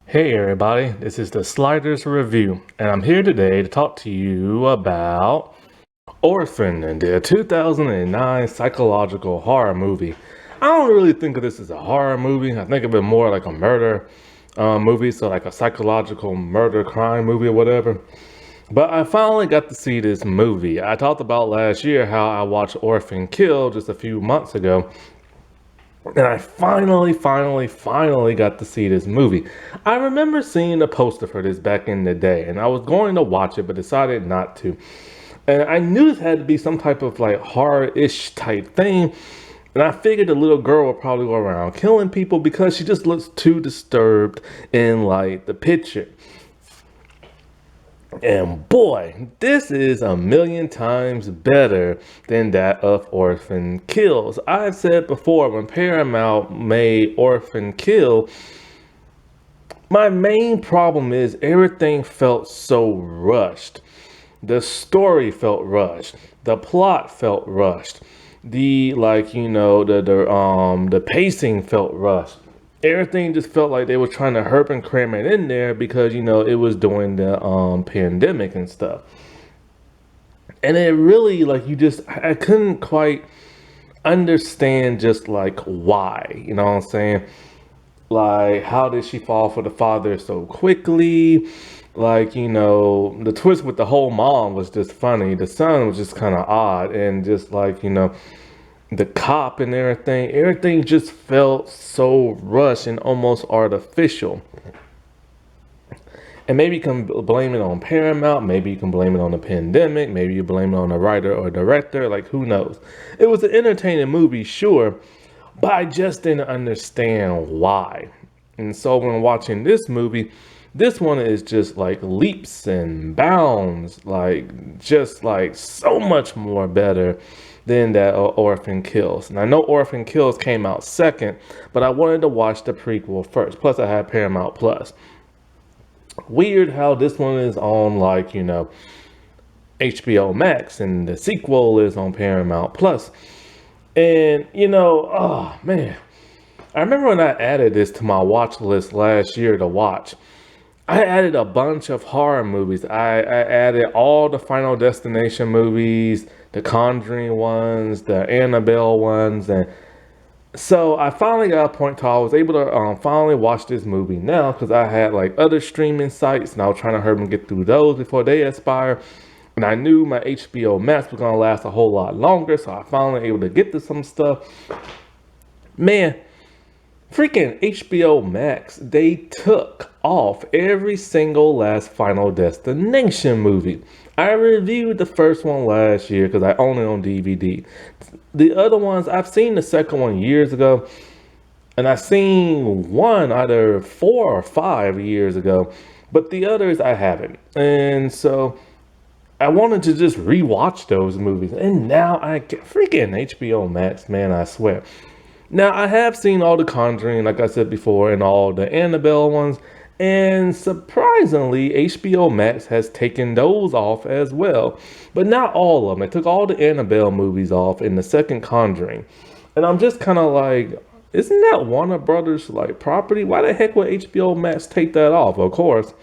Hey everybody, this is the Sliders Review, and I'm here today to talk to you about Orphan, the 2009 psychological horror movie. I don't really think of this as a horror movie. I think of it more like a murder movie, so like a psychological murder crime movie or whatever. But I finally got to see this movie. I talked about last year how I watched Orphan Kill just a few months ago, and I finally got to see this movie. I remember seeing the poster for this back in the day, and I was going to watch it, but decided not to. And I knew this had to be some type of like horror-ish type thing. And I figured the little girl would probably go around killing people because she just looks too disturbed in like the picture. And boy, this is a million times better than that of Orphan Kills. I've said before, when Paramount made Orphan Kill, my main problem is everything felt so rushed. The story felt rushed. The plot felt rushed. The pacing felt rushed. Everything just felt like they were trying to herp and cram it in there because it was during the pandemic and stuff. And it really I couldn't quite understand just like why, you know what I'm saying? Like, how did she fall for the father so quickly? The twist with the whole mom was just funny. The son was just kind of odd. And just the cop and everything just felt so rushed and almost artificial. And maybe you can blame it on Paramount, maybe you can blame it on the pandemic, maybe you blame it on the writer or director, like who knows. It was an entertaining movie, sure, but I just didn't understand why. And so when watching this movie, this one is just like leaps and bounds, like so much more better than that Orphan Kills. And I know Orphan Kills came out second, but I wanted to watch the prequel first. Plus I had Paramount Plus. Weird how this one is on HBO Max and the sequel is on Paramount Plus. And oh man, I remember when I added this to my watch list last year to watch. I added a bunch of horror movies. I added all the Final Destination movies, the Conjuring ones, the Annabelle ones, and so I finally got a point to I was able to finally watch this movie now because I had like other streaming sites and I was trying to hurry and get through those before they expire. And I knew my HBO Max was gonna last a whole lot longer, so I finally able to get to some stuff. Man, freaking HBO Max, they took off every single last Final Destination movie. I reviewed the first one last year because I own it on DVD. The other ones, I've seen the second one years ago, and I've seen one either 4 or 5 years ago, but the others I haven't. And so I wanted to just rewatch those movies, and now I get freaking HBO Max, man, I swear. Now, I have seen all the Conjuring, like I said before, and all the Annabelle ones, and surprisingly, HBO Max has taken those off as well. But not all of them. They took all the Annabelle movies off in the second Conjuring. And I'm just kind of like, isn't that Warner Brothers like property? Why the heck would HBO Max take that off? Of course,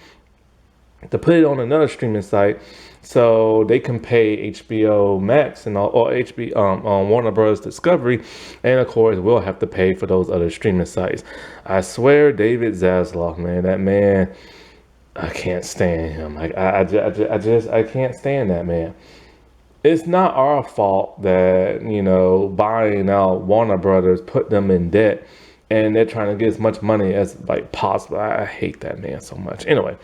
to put it on another streaming site so they can pay HBO Max and all, or Warner Bros. Discovery, and of course we'll have to pay for those other streaming sites. I swear, David Zaslav, man, that man, I can't stand him. I can't stand that man. It's not our fault that buying out Warner Brothers put them in debt, and they're trying to get as much money as like possible. I hate that man so much. Anyway.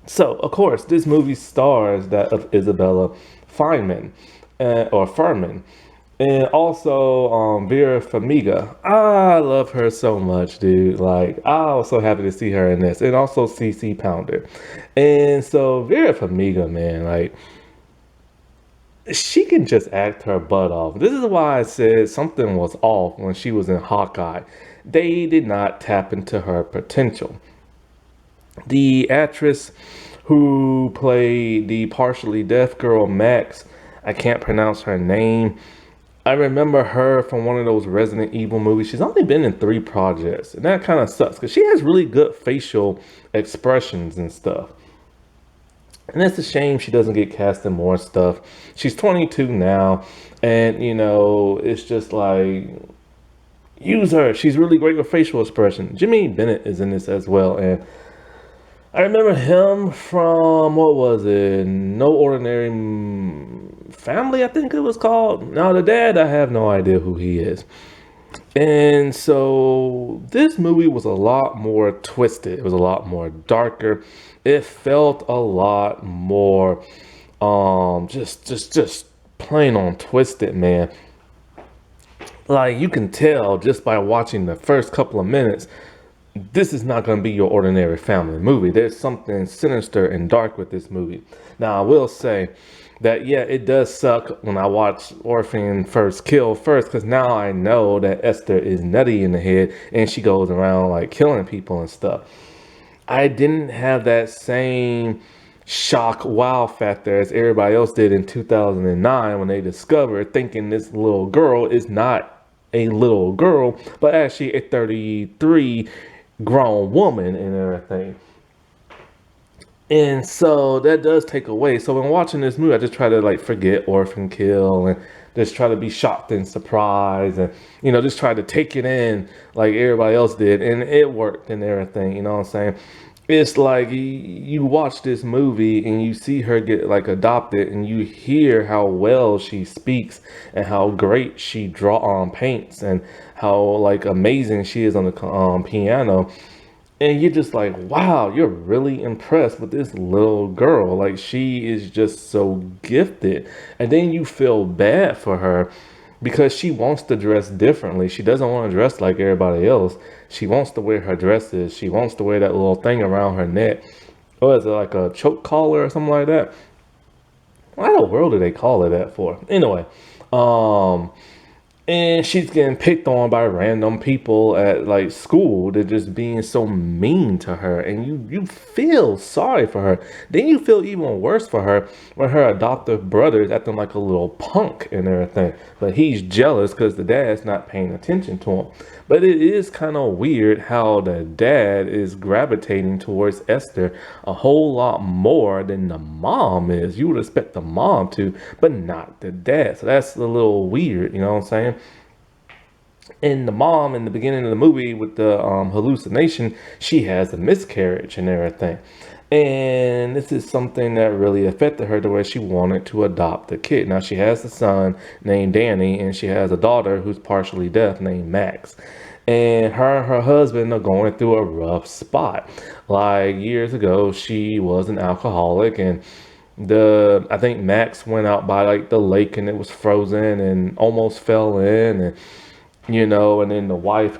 So, of course, this movie stars that of Isabella Feynman, or Furman, and also Vera Farmiga. I love her so much, dude. Like, I was so happy to see her in this, and also CC Pounder. And so, Vera Farmiga, man, like, she can just act her butt off. This is why I said something was off when she was in Hawkeye. They did not tap into her potential. The actress who played the partially deaf girl Max, I can't pronounce her name. I remember her from one of those Resident Evil movies. She's only been in 3 projects, and that kind of sucks because she has really good facial expressions and stuff. And it's a shame she doesn't get cast in more stuff. She's 22 now, and it's just like, use her. She's really great with facial expression. Jimmy Bennett is in this as well, and I remember him from, what was it? No Ordinary Family, I think it was called. Now the dad, I have no idea who he is. And so this movie was a lot more twisted. It was a lot more darker. It felt a lot more just plain on twisted, man. Like, you can tell just by watching the first couple of minutes, this is not going to be your ordinary family movie. There's something sinister and dark with this movie. Now, I will say that, yeah, it does suck when I watch Orphan first kill first, because now I know that Esther is nutty in the head and she goes around like killing people and stuff. I didn't have that same shock wow factor as everybody else did in 2009 when they discovered, thinking this little girl is not a little girl, but actually a 33 grown woman and everything. And so that does take away. So when watching this movie, I just try to like forget Orphan Kill and just try to be shocked and surprised and, just try to take it in like everybody else did. And it worked and everything, you know what I'm saying? It's like you watch this movie and you see her get like adopted and you hear how well she speaks and how great she paints and how like amazing she is on the piano. And you're just like, wow, you're really impressed with this little girl. Like, she is just so gifted. And then you feel bad for her because she wants to dress differently. She doesn't want to dress like everybody else. She wants to wear her dresses. She wants to wear that little thing around her neck. Or is it like a choke collar or something like that? Why in the world do they call it that for? Anyway, and she's getting picked on by random people at like school. They're just being so mean to her. And you feel sorry for her. Then you feel even worse for her when her adoptive brother is acting like a little punk and everything. But he's jealous because the dad's not paying attention to him. But it is kind of weird how the dad is gravitating towards Esther a whole lot more than the mom is. You would expect the mom to, but not the dad. So that's a little weird, you know what I'm saying? And the mom in the beginning of the movie with the hallucination, she has a miscarriage and everything. And this is something that really affected her to where she wanted to adopt a kid. Now, she has a son named Danny, and she has a daughter who's partially deaf named Max. And her husband are going through a rough spot. Like, years ago, she was an alcoholic, and I think Max went out by like the lake and it was frozen and almost fell in, and and then the wife,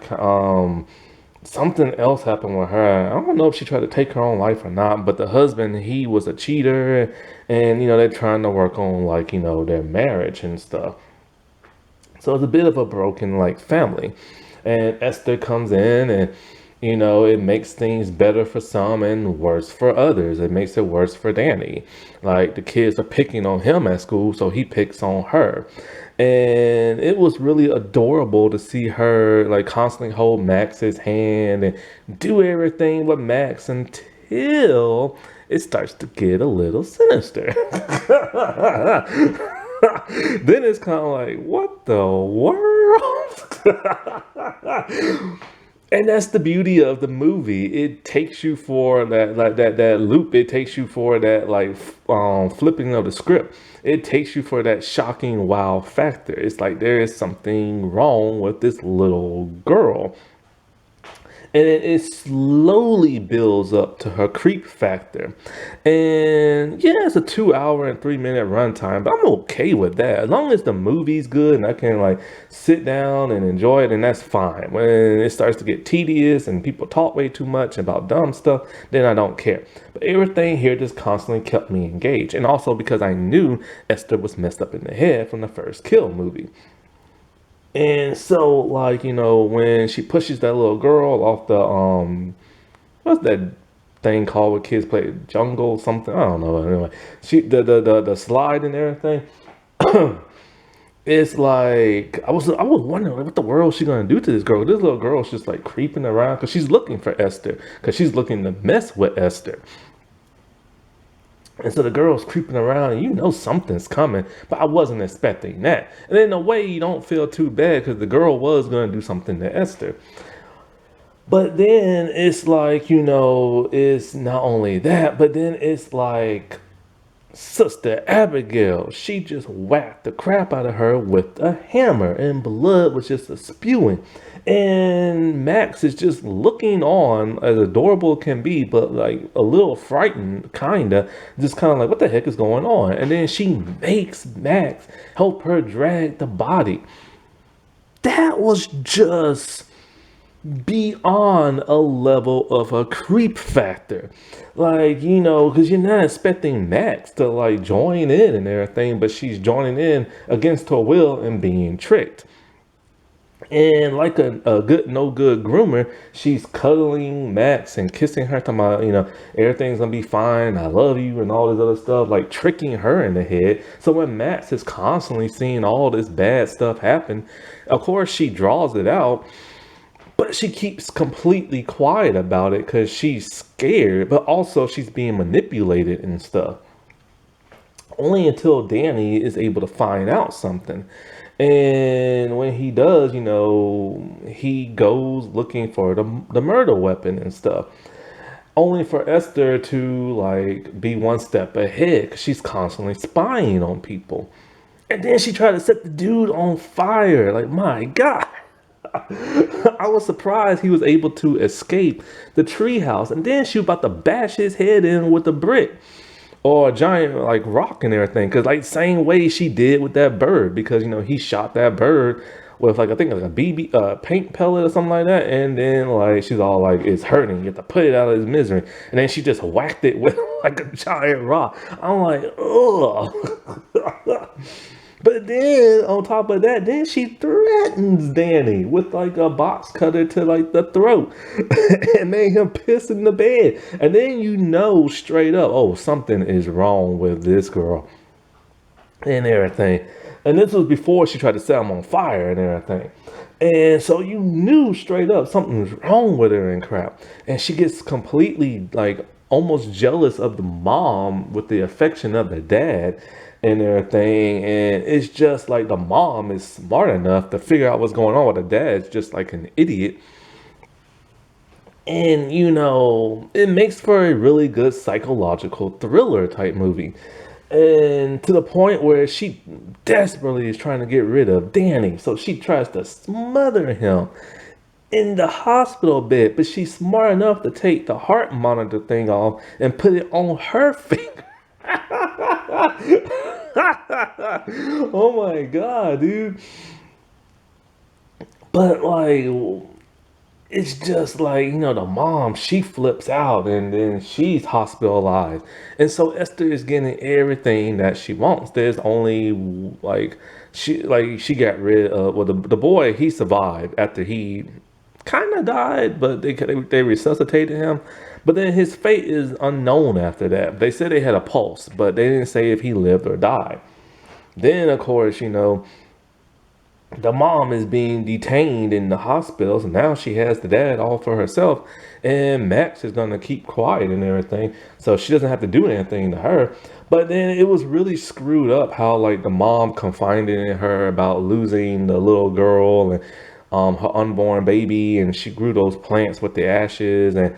something else happened with her. I don't know if she tried to take her own life or not, but the husband, he was a cheater, and they're trying to work on like their marriage and stuff. So it's a bit of a broken like family. And Esther comes in and it makes things better for some and worse for others. It makes it worse for Danny. Like, the kids are picking on him at school, so he picks on her. And it was really adorable to see her like constantly hold Max's hand and do everything with Max until it starts to get a little sinister. Then it's kind of like, what the world? And that's the beauty of the movie. It takes you for that loop. It takes you for that like flipping of the script. It takes you for that shocking wow factor. It's like there is something wrong with this little girl. And it slowly builds up to her creep factor. And yeah, it's a 2 hour and 3 minute runtime, but I'm okay with that. As long as the movie's good and I can like sit down and enjoy it, and that's fine. When it starts to get tedious and people talk way too much about dumb stuff, then I don't care. But everything here just constantly kept me engaged. And also because I knew Esther was messed up in the head from the first Kill movie. And so, like, when she pushes that little girl off the, what's that thing called where kids play jungle something? I don't know. Anyway, the slide and everything. it's like I was wondering like, what the world is she gonna do to this girl. This little girl's just like creeping around because she's looking for Esther, because she's looking to mess with Esther. And so the girl's creeping around, and you know something's coming, but I wasn't expecting that. And in a way, you don't feel too bad because the girl was gonna do something to Esther. But then it's like, it's not only that, but then it's like Sister Abigail, she just whacked the crap out of her with a hammer, and blood was just a spewing. And Max is just looking on, as adorable can be, but like a little frightened, kinda, just kind of like, what the heck is going on? And then she makes Max help her drag the body. That was just beyond a level of a creep factor. Like, because you're not expecting Max to like join in and everything, but she's joining in against her will and being tricked. And like a good, no good groomer, she's cuddling Max and kissing her, talking about, everything's gonna be fine, I love you, and all this other stuff, like tricking her in the head. So when Max is constantly seeing all this bad stuff happen, of course she draws it out. But she keeps completely quiet about it because she's scared, but also she's being manipulated and stuff. Only until Danny is able to find out something. And when he does, he goes looking for the murder weapon and stuff. Only for Esther to like be one step ahead because she's constantly spying on people. And then she tried to set the dude on fire. Like, my God. I was surprised he was able to escape the treehouse, and then she was about to bash his head in with a brick or a giant like rock and everything, because like same way she did with that bird, because he shot that bird with like I think like a BB paint pellet or something like that, and then like she's all like, it's hurting, you have to put it out of his misery, and then she just whacked it with like a giant rock. I'm like, ugh. But then on top of that, then she threatens Danny with like a box cutter to like the throat and made him piss in the bed. And then straight up, oh, something is wrong with this girl and everything. And this was before she tried to set him on fire and everything. And so you knew straight up something's wrong with her and crap. And she gets completely like almost jealous of the mom with the affection of the dad and everything. And it's just like the mom is smart enough to figure out what's going on with the dad's just like an idiot. And it makes for a really good psychological thriller type movie. And to the point where she desperately is trying to get rid of Danny. So she tries to smother him in the hospital bed, but she's smart enough to take the heart monitor thing off and put it on her finger. Oh my God, dude. But like, it's just like, the mom, she flips out and then she's hospitalized. And so Esther is getting everything that she wants. There's only like, she got rid of, well, the boy, he survived after he kind of died, but they resuscitated him. But then his fate is unknown after that. They said they had a pulse, but they didn't say if he lived or died. Then, of course, the mom is being detained in the hospital, so now she has the dad all for herself, and Max is going to keep quiet and everything, so she doesn't have to do anything to her. But then it was really screwed up how like the mom confided in her about losing the little girl and her unborn baby, and she grew those plants with the ashes, and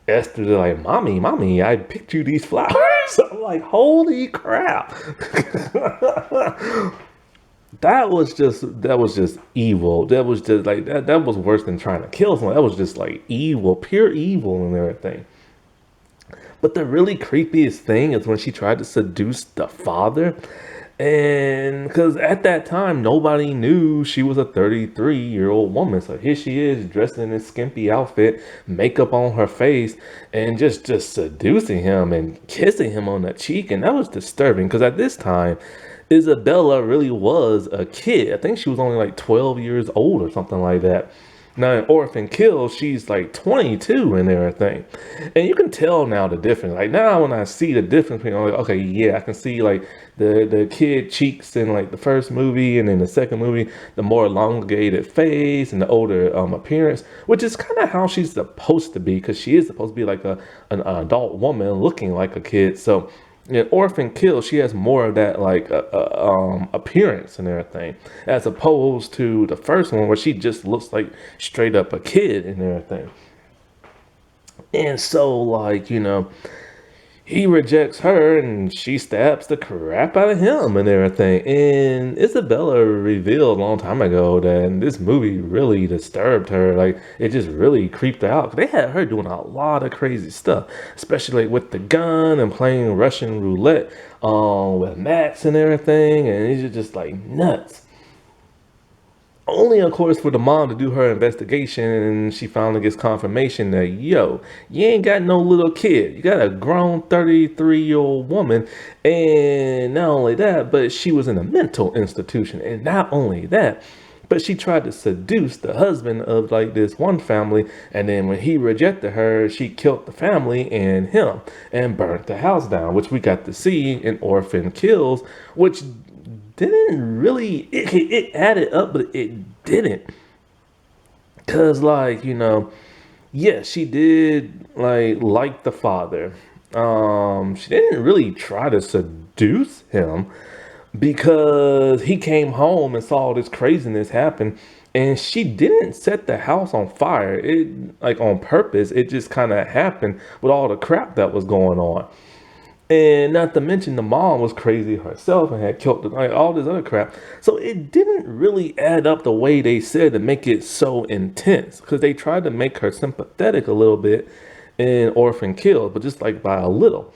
Esther's like, mommy, I picked you these flowers. I'm like, holy crap. That was just evil. That was just like, that was worse than trying to kill someone. That was just like evil, pure evil and everything. But the really creepiest thing is when she tried to seduce the father. And because at that time, nobody knew she was a 33-year-old woman. So here she is dressed in this skimpy outfit, makeup on her face, and just seducing him and kissing him on the cheek. And that was disturbing because at this time, Isabella really was a kid. I think she was only like 12 years old or something like that. Now in Orphan Kill, she's like 22 and everything. And you can tell now the difference. Like now when I see the difference between, like, okay, yeah, I can see like the kid cheeks in like the first movie, and then the second movie, the more elongated face and the older appearance, which is kind of how she's supposed to be, because she is supposed to be like an adult woman looking like a kid. So in Orphan Kill, she has more of that like appearance and everything, as opposed to the first one where she just looks like straight up a kid and everything. And so, like, he rejects her and she stabs the crap out of him and everything. And Isabella revealed a long time ago that this movie really disturbed her. Like, it just really creeped her out. They had her doing a lot of crazy stuff, especially like with the gun and playing Russian roulette with Max and everything. And it's just like nuts. Only, of course, for the mom to do her investigation, and she finally gets confirmation that, yo, you ain't got no little kid. You got a grown 33-year-old woman. And not only that, but she was in a mental institution. And not only that, but she tried to seduce the husband of like this one family. And then when he rejected her, she killed the family and him and burnt the house down, which we got to see in Orphan Kills, which didn't really, it added up, but it didn't. Because, like, yeah, she did like the father. She didn't really try to seduce him, because he came home and saw all this craziness happen, and she didn't set the house on fire. It, like, on purpose. It just kind of happened with all the crap that was going on. And not to mention the mom was crazy herself and had killed like all this other crap. So it didn't really add up the way they said to make it so intense, because they tried to make her sympathetic a little bit in Orphan Kill, but just like by a little.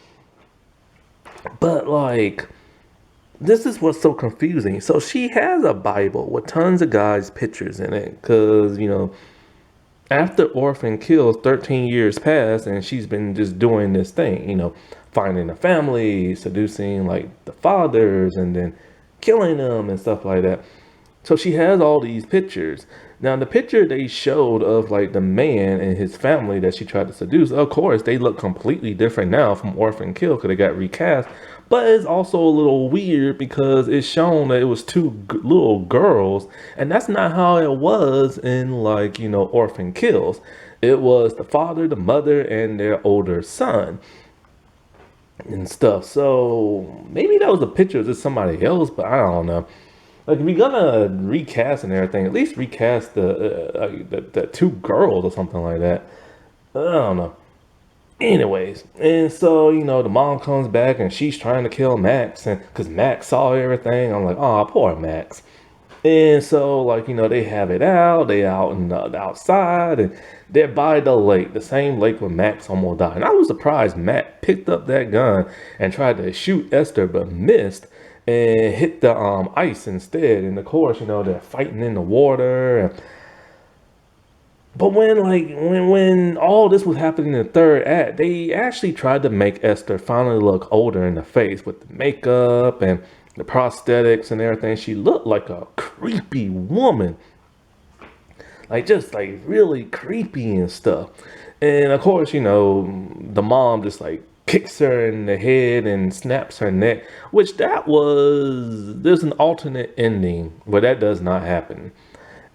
But like, this is what's so confusing. So she has a Bible with tons of guys' pictures in it, because, after Orphan Kills, 13 years passed, and she's been just doing this thing, finding a family, seducing like the fathers, and then killing them and stuff like that. So she has all these pictures. Now, the picture they showed of like the man and his family that she tried to seduce, of course, they look completely different now from Orphan Kill, because they got recast. But it's also a little weird because it's shown that it was two little girls, and that's not how it was in like, Orphan Kills. It was the father, the mother, and their older son and stuff. So maybe that was a picture of just somebody else, but I don't know. Like, if you're gonna recast and everything, at least recast the two girls or something like that. I don't know. Anyways, and so, the mom comes back and she's trying to kill Max, and because Max saw everything, I'm like, oh, poor Max. And so, like, they have it out, they out in the outside, and they're by the lake, the same lake where Max almost died. And I was surprised Matt picked up that gun and tried to shoot Esther, but missed and hit the ice instead. And of course, they're fighting in the water. But when all this was happening in the third act, they actually tried to make Esther finally look older in the face with the makeup and the prosthetics and everything. She looked like a creepy woman. Like, just like really creepy and stuff. And of course, the mom just like kicks her in the head and snaps her neck, which there's an alternate ending where that does not happen.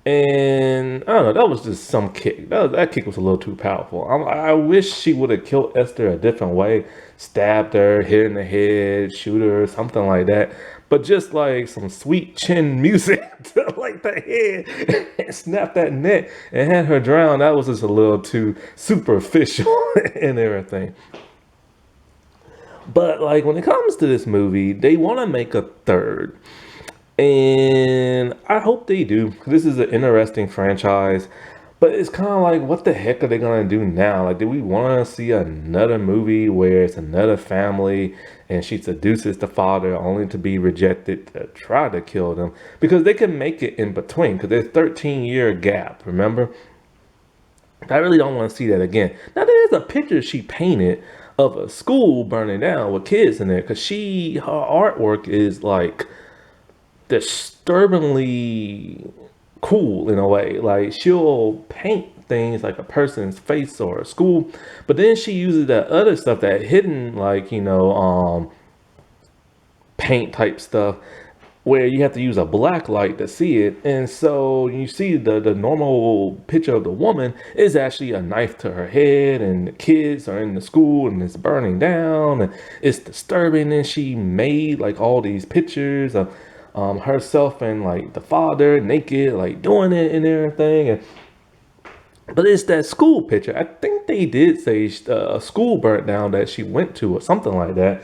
And I don't know, that was just some kick. That kick was a little too powerful. I wish she would have killed Esther a different way, stabbed her, hit her in the head, shoot her, something like that. But just like some sweet chin music to like the head and snap that neck and had her drown, that was just a little too superficial and everything. But like, when it comes to this movie, they want to make a third. And I hope they do, because this is an interesting franchise. But it's kind of like, what the heck are they going to do now? Like, do we want to see another movie where it's another family and she seduces the father only to be rejected to try to kill them? Because they can make it in between, because there's a 13-year gap, remember? I really don't want to see that again. Now, there's a picture she painted of a school burning down with kids in there, because her artwork is like disturbingly cool in a way. Like she'll paint things like a person's face or a school, but then she uses that other stuff, that hidden, like, paint type stuff, where you have to use a black light to see it. And so you see the normal picture of the woman is actually a knife to her head, and the kids are in the school and it's burning down and it's disturbing. And she made like all these pictures of herself and like the father naked, like doing it and everything. And but it's that school picture. I think they did say a school burnt down that she went to or something like that.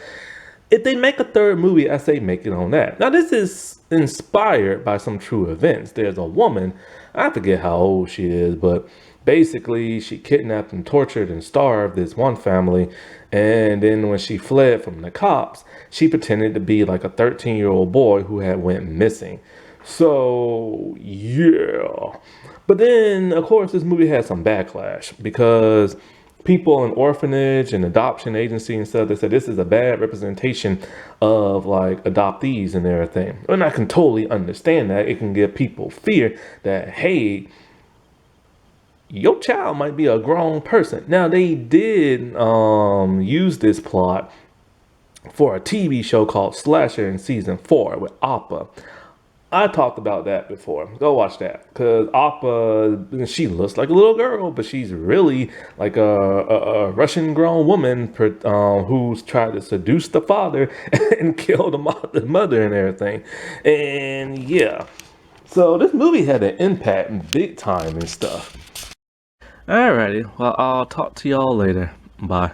If they make a third movie, I say make it on that. Now, this is inspired by some true events. There's a woman, I forget how old she is, but basically she kidnapped and tortured and starved this one family. And then when she fled from the cops, she pretended to be like a 13-year-old boy who had went missing. So, yeah. But then, of course, this movie had some backlash because people in orphanage and adoption agency and stuff, they said this is a bad representation of like adoptees and everything. And I can totally understand that. It can give people fear that, hey, your child might be a grown person. Now, they did use this plot for a TV show called Slasher in season 4 with Appa. I talked about that before. Go watch that. Because Appa, she looks like a little girl, but she's really like a Russian grown woman who's tried to seduce the father and kill the mother and everything. And yeah. So this movie had an impact big time and stuff. Alrighty. Well, I'll talk to y'all later. Bye.